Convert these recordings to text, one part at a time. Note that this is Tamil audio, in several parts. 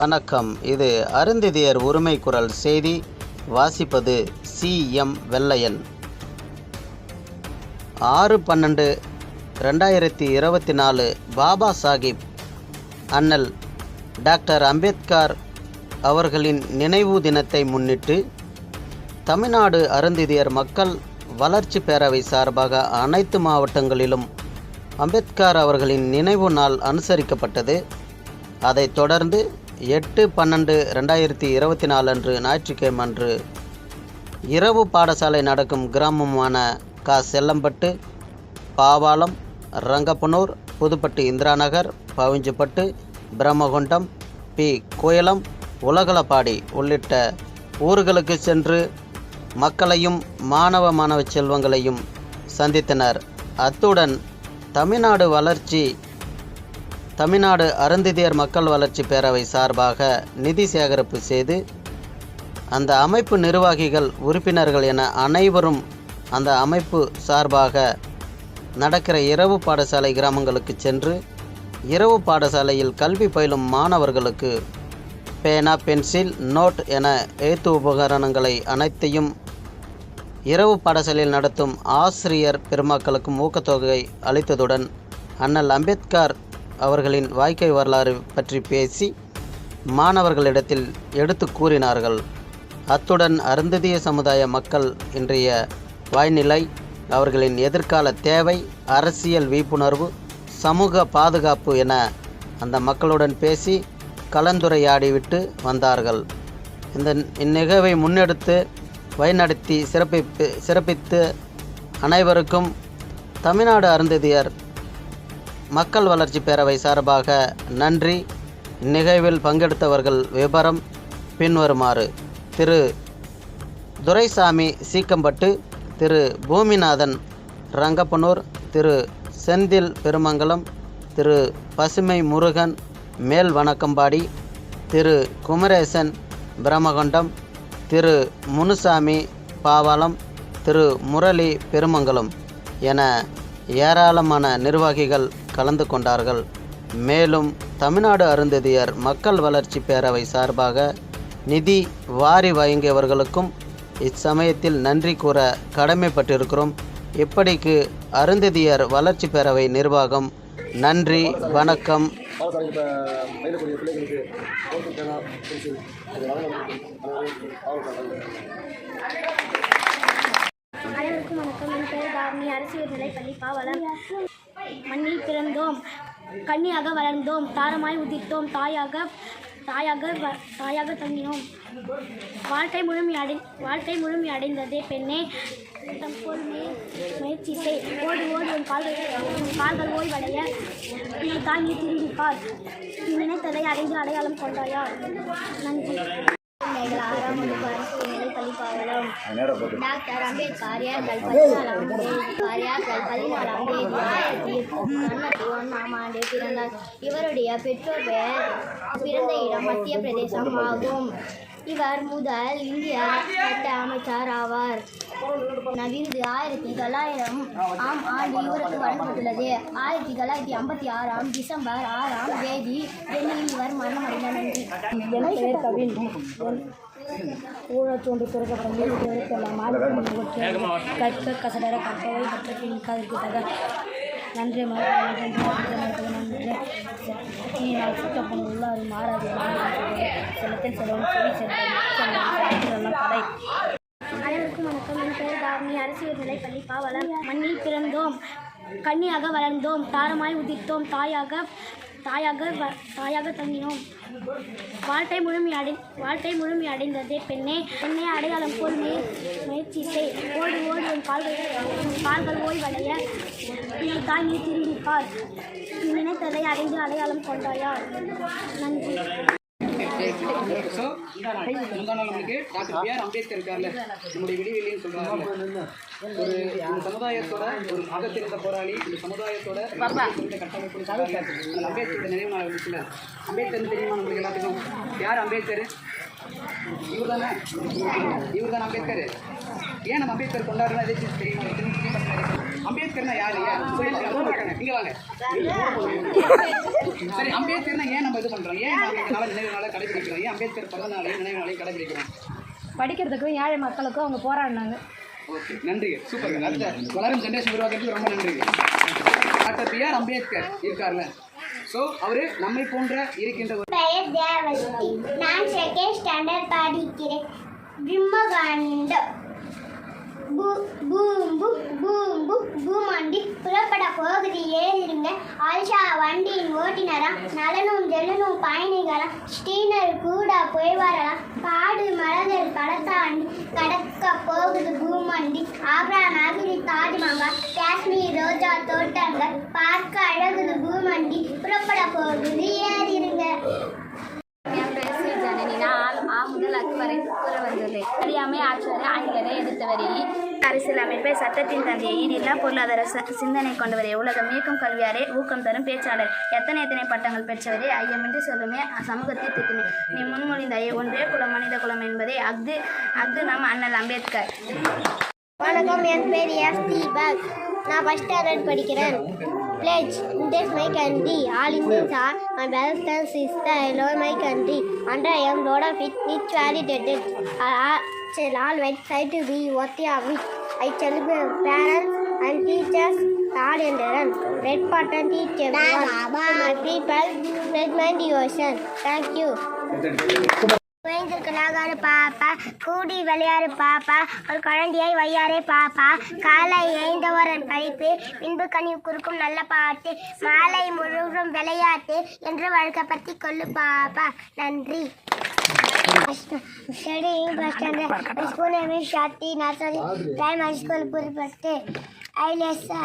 வணக்கம். இது அருந்ததியர் உரிமை குரல் செய்தி. வாசிப்பது சி.எம். வெள்ளையன். 6/12/2024 பாபா சாஹிப் அண்ணல் டாக்டர் அம்பேத்கர் அவர்களின் நினைவு தினத்தை முன்னிட்டு தமிழ்நாடு அருந்ததியர் மக்கள் வளர்ச்சி பேரவை சார்பாக அனைத்து மாவட்டங்களிலும் அம்பேத்கர் அவர்களின் நினைவு நாள் அனுசரிக்கப்பட்டது. அதைத் தொடர்ந்து 8/12/2024 அன்று ஞாயிற்றுக்கிழமை அன்று இரவு பாடசாலை நடக்கும் கிராமமான செல்லம்பட்டு, பாவாளம், ரங்கப்பனூர், புதுப்பட்டு, இந்திராநகர், பவிஞ்சுப்பட்டு, பிரம்மகுண்டம், கோயலம், உலகளப்பாடி உள்ளிட்ட ஊர்களுக்கு சென்று மக்களையும் மாணவ செல்வங்களையும் சந்தித்தனர். அத்துடன் தமிழ்நாடு அருந்ததியர் மக்கள் வளர்ச்சி பேரவை சார்பாக நிதி சேகரிப்பு செய்து அந்த அமைப்பு நிர்வாகிகள், உறுப்பினர்கள் என அனைவரும் அந்த அமைப்பு சார்பாக நடக்கிற இரவு பாடசாலை கிராமங்களுக்கு சென்று இரவு பாடசாலையில் கல்வி பயிலும் மாணவர்களுக்கு பேனா, பென்சில், நோட் என எழுத்து உபகரணங்களை அனைத்தையும் இரவு பாடசாலையில் நடத்தும் ஆசிரியர் பெருமக்களுக்கும் ஊக்கத்தொகை அளித்ததுடன் அண்ணல் அம்பேத்கர் அவர்களின் வாழ்க்கை வரலாறு பற்றி பேசி மாணவர்களிடத்தில் எடுத்து கூறினார்கள். அத்துடன் அருந்ததிய சமுதாய மக்கள் இன்றைய வாழ்நிலை, அவர்களின் எதிர்கால தேவை, அரசியல் விழிப்புணர்வு, சமூக பாதுகாப்பு என அந்த மக்களுடன் பேசி கலந்துரையாடிவிட்டு வந்தார்கள். இந்நிகழ்வை முன்னெடுத்து வழிநடத்தி சிறப்பித்து அனைவருக்கும் தமிழ்நாடு அருந்ததியர் மக்கள் வளர்ச்சி பேரவை சார்பாக நன்றி. நிகழ்வில் பங்கெடுத்தவர்கள் விபரம் பின்வருமாறு: திரு துரைசாமி சீக்கம்பட்டு, திரு பூமிநாதன் ரங்கப்பனூர், திரு செந்தில் பெருமங்கலம், திரு பசுமை முருகன் மேல் வணக்கம்பாடி, திரு குமரேசன் பிரம்மகொண்டம், திரு முனுசாமி பாவாளம், திரு முரளி பெருமங்கலம் என ஏராளமான நிர்வாகிகள் கலந்து கொண்டார்கள். மேலும் தமிழ்நாடு அருந்ததியர் மக்கள் வளர்ச்சி பேரவை சார்பாக நிதி வாரி வழங்கியவர்களுக்கும் இச்சமயத்தில் நன்றி கூற கடமைப்பட்டிருக்கிறோம். இப்படிக்கு அருந்ததியர் வளர்ச்சி பேரவை நிர்வாகம். நன்றி, வணக்கம். அனைவருக்கும் வணக்கம். என் பேர் தாரணி. அரசியல் நிலைப்பள்ளி பாவலம். மண்ணில் பிறந்தோம், கன்னியாக வளர்ந்தோம், தாரமாய் உதித்தோம், தாயாக தங்கினோம். வாழ்க்கை முழுமை அடைந்ததே பெண்ணே, போல் முயற்சி செய். ஓடி உன் கால்கள் ஓய்வடைய, நீ தாங்கி திரும்பிப்பார். நீ நினைத்ததை அடைந்து அடையாளம் கொண்டாயா? நன்றி. டாக்டர் அம்பேத்கர் ஏப்ரல் 14ஆம் தேதி 1991ஆம் ஆண்டு பிறந்தார். இவருடைய பெற்றோர் பெயர் பிறந்த இடம் மத்திய பிரதேசம் ஆகும். இவர் முதல் இந்திய சட்ட அமைச்சர் ஆவார். விருது 1900ஆம் ஆண்டு இவருக்கு வழங்கப்பட்டுள்ளது. 1956 டிசம்பர் 6ஆம் தேதி டெல்லியில் இவர் மரணமடைந்தார். நன்றி. என் பெயர் கவின். ஊழச்சோண்டு துறக்கப்படும் கற்க கசடர கற்பவை பற்ற பின்காதிற்கு தக நன்றி சுத்தப்பணம் உள்ளாறு மாறாது செல்லத்தில் செலவும் கடை. அனைவருக்கும் வணக்கம். என் பெயர் தாரணி. அரசியல் நிலைப்பள்ளி பாவலம். மண்ணில் பிறந்தோம், கன்னியாக வளர்ந்தோம், தாரமாய் உதித்தோம், தாயாக தங்கினோம். வாழ்க்கை முழுமை அடைந்ததே பெண்ணே, அடையாளம் போல் முயற்சி செய். ஓடி உன் கால்கள் ஓய்வடைய, நீ தாங்கி திரும்பிப்பார். நீ நினைத்ததை அடைந்து அடையாளம் கொண்டாயா? நன்றி. நம்மளுக்கு டாக்டர் B.R. அம்பேத்கர் இருக்கார்ல, நம்முடைய விடிவெளின்னு சொல்றாங்க. ஒரு இந்த சமுதாயத்தோட ஒரு அகத்திருந்த போராளி, இந்த சமுதாயத்தோட கட்டமைப்பு அம்பேத்கரோட நினைவு நாள் வந்துச்சுல. அம்பேத்கர் தெரியுமா நம்மளுக்கு எல்லாத்துக்கும்? யார் அம்பேத்கர்? இவர் தானே அம்பேத்கர். ஏன் நம்ம அம்பேத்கர் கொண்டாடுறோம்? எதை தெரியுமா? அம்பேத்கர்னா யாரு? இங்க வாங்க. சரி, அம்பேத்கர்னா ஏன் நம்ம இது பண்றோம்? ஏன் நம்ம இந்த நாளை நினைவு நாளை கடைபிடிக்கிறோம்? ஏன் அம்பேத்கர் பிறந்த நாளை நினைவு நாளை கடைபிடிக்கிறோம்? படிக்கிறதுக்கும் ஏழை மக்களுக்கும் அவங்க போராடினாங்க. ஓகே, நன்றி, சூப்பர். அடுத்த வளரும் ஜென்ரேஷன் உருவாக்குறதுக்கு ரொம்ப நன்றி. Doctor B.R. அம்பேத்கர் இருக்கார்ல, ஸோ அவரு நம்மை போன்ற இருக்கின்ற ஒரு பெயர் தேவஸ்ரீ. நான் செகண்ட் ஸ்டாண்டர்ட் படிக்கிறேன். பிரம்மகாண்டம். பூமண்டி புறப்பட போகுது ஏறிருங்க. ஆல்ஷா வண்டியின் ஓட்டினராம். நலனும் ஜெலனும் பயணிகளாம். ஸ்ரீனர் கூட போய் வரலாம். காடு மலர்கள் கடத்தாண்டி கடக்க போகுது பூமண்டி. ஆக்ரா நகரி தாஜ்மஹால். காஷ்மீர் ரோஜா தோட்டங்கள் பார்க்க அழகுது பூமண்டி. புறப்பட போகுது ஏறிருங்க. என் பேர் ஸ்ரீ ஜனனி. நான் ஆ முதல் அக்பரை கூற வந்துள்ளேன். அறியாமை ஆட்சியரை ஆங்கிலரை எதிர்த்தவரே, அரசியல் அமைப்பை சட்டத்தின் தந்தையை, ஈடில்லா பொருளாதார சிந்தனை கொண்டவரே, உலகம் இயக்கும் கல்வியாரே, ஊக்கம் தரும் பேச்சாளர், எத்தனை பட்டங்கள் பெற்றவரே, ஐயமின்றி சொல்லுமே சமூகத்தை திட்டுமே, நீ முன்மொழிந்தாயே ஒன்றே குலம் மனித குலம் என்பதே அஃது நம் அண்ணல் அம்பேத்கர். வணக்கம், என் பேர் எஸ் தீபக். நான் ஃபர்ஸ்ட் ஸ்டாண்டர்ட் படிக்கிறேன். Pledge, this my country. All Indians are my brothers and sisters. I love my country. And I am proud of it. It's validated. I shall always try to be worthy of it. I tell my parents and teachers, God and Aaron. Red button teach everyone. My people, spread my devotion. Thank you. வேந்தர்களாக பாப்பா, கூடி விளையாடு பாப்பா, ஒரு குழந்தையை வையாரே பாப்பா, காலை ஏந்தவரன் படிப்பு, பின்பு கனி குறுக்கும் நல்ல பாட்டு, மாலை முழுவதும் விளையாட்டு என்று வழக்கப்பத்தி கொள்ளு பாப்பா. நன்றி. Studying first standard. My school name is Shati Nursery. Time high school Pudupattu. ஐலேசா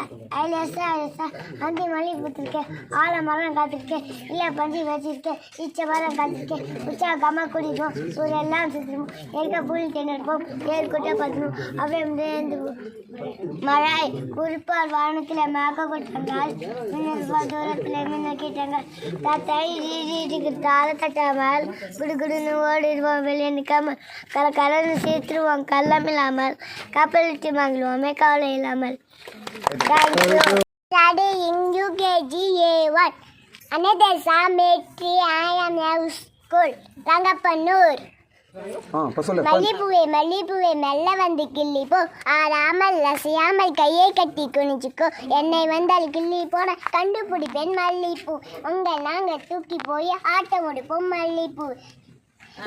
அந்தி மல்லி பூத்திருக்கேன். ஆலமரம் காத்திருக்கேன். இல்லை பஞ்சி வச்சிருக்கேன். மரம் காத்திருக்கேன். உச்சா கம்மா குடிப்போம். ஊரெல்லாம் சுற்றுவோம். ஏற்க புல் தின்னுப்போம். ஏறு குட்டை பார்த்துருவோம். அப்படியே சேர்ந்து மழை குறிப்பால் வானத்தில் மேக கொட்டாங்கள். மின்னல் தூரத்தில் மின்ன கேட்டாங்கள். தாத்தை வீட்டுக்கு தாள தட்டாமல் குடுகுடுன்னு ஓடிடுவோம். வெளியே நிற்காமல் கலன்னு சேர்த்துருவோம். கள்ளம் இல்லாமல் கப்பல் விட்டு வாங்கிடுவோமே கவலை இல்லாமல். Studying UKG A1. Another Sametri I am now school. Rangapannur. மல்லிப்பூவே மெல்ல வந்து கிள்ளி போ, ஆறாமல் அசையாமல் கையை கட்டி குனிச்சுக்கோ, என்னை வந்தால் கிள்ளி போன கண்டுபிடிப்பேன் மல்லிப்பூ, உங்கள் நாங்கள் தூக்கி போய் ஆட்டம் முடிப்போம் மல்லிப்பூ.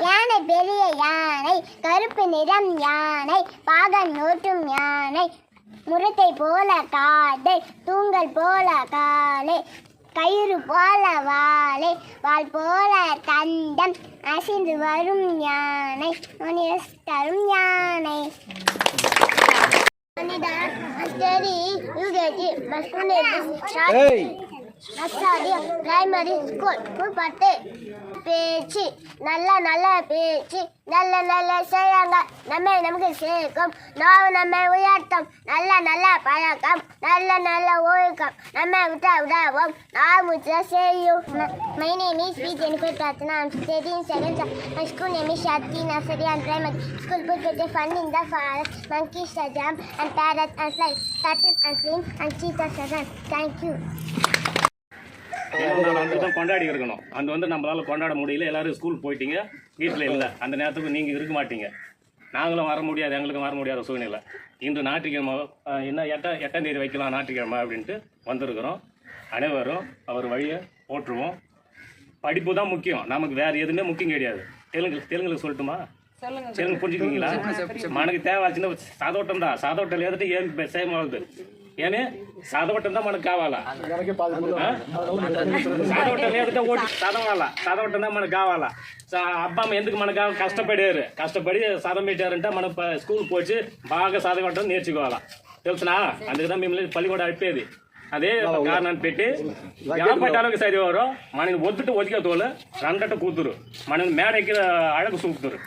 யானை பெரிய யானை, கருப்பு நிறம் யானை, பாகன் ஓட்டும் யானை, முரத்தை போல காதை, தூங்கல் போல காலை, கயிறு போல வாழை, வால் போல தண்டம், அசிந்து வரும் யானை, தரும் யானை. பிரைமரி ஸ்கூல் பட்டு பேச்சு நல்ல பேச்சு நல்ல செய்யாங்க நமக்கு சேர்க்கும் நம்மை உயர்த்தும் நல்ல பழக்கம் நல்ல ஒழுக்கம் நம்ம விடாவோம் நாம் செய்யும். My name is V. Jennifer Pratna. I'm studying second class. My school name is Shati Nursery and Primary School. Put the fun in the forest. Monkeys jump and parrots and fly. Turtles and swim and cheetahs run. Thank you. தான் கொண்டாடி இருக்கணும். அது நம்மளால கொண்டாட முடியல. எல்லாரும் ஸ்கூல் போயிட்டீங்க, வீட்டில் இல்லை. அந்த நேரத்துக்கு நீங்கள் இருக்க மாட்டீங்க, நாங்களும் வர முடியாது, எங்களுக்கும் வர முடியாத சூழ்நிலை. இன்று ஞாயிற்றுக்கிழமை என்ன 8ஆம் தேதி வைக்கலாம் ஞாயிற்றுக்கிழமை அப்படின்ட்டு வந்திருக்கிறோம். அனைவரும் அவர் வழியை போற்றுவோம். படிப்பு தான் முக்கியம், நமக்கு வேறு எதுவுமே முக்கியம் கிடையாது. தெலுங்குல சொல்லட்டுமா? தெலுங்கு புரிஞ்சுக்கிங்களா? మనకి తేవాల్సిన చదవటం దా, చదవటం లేదంటే ఏం చేయమవుతుంది. ఏమి చదవటం దా మనకు కావాలా? చదవటం లేదంటే ఓటు చదవాలా, చదవటం దా మనకు కావాలా. అబ్బమ్మ ఎందుకు మనకు కష్టపడారు, కష్టపడి చదవ పెట్టారంటే మనం స్కూల్ పోచి బాగా చదవటం నేర్చుకోవాలా, తెలుసునా? అందుకదా మిమ్మల్ని పల్లి కూడా అడిపేది. అదే కారణాన్ని పెట్టి పట్టాలకు చదివారు మనని ఒద్దుట ఒదిగే తోలు రండట కూతురు మనని మేడకి అழகு சூத்துரு.